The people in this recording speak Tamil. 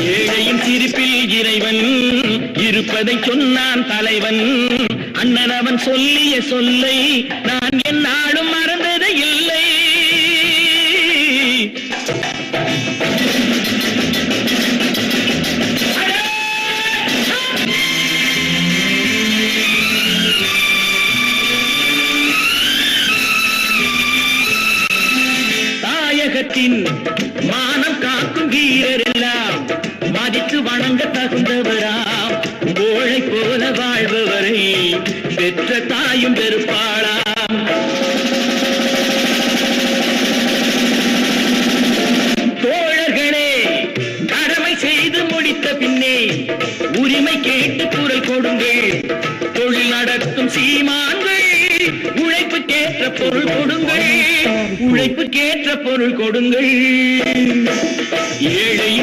ஏழையின் சிரிப்பில் இறைவன் இருப்பதை சொன்னான் தலைவன். அண்ணன் அவன் சொல்லிய சொல்லை நான் என்னாலும் மறந்தது இல்லை. தாயகத்தின் மானம் காக்கும் வீரர் எல்லாம் மதித்து வணங்க தகுந்தவராம். கோழை போல வாழ்பவரை பெற்ற தாயும் பெருப்பாளாம். தோழர்களே, கடமை செய்து முடித்த பின்னே உரிமை கேட்டு குரல் கொடுங்கள். தொழில் நடத்தும் சீமான்கள் உழைப்புக்கேற்ற பொருள் கொடுங்கள். உழைப்புக்கேற்ற பொருள் கொடுங்கள். ஏழை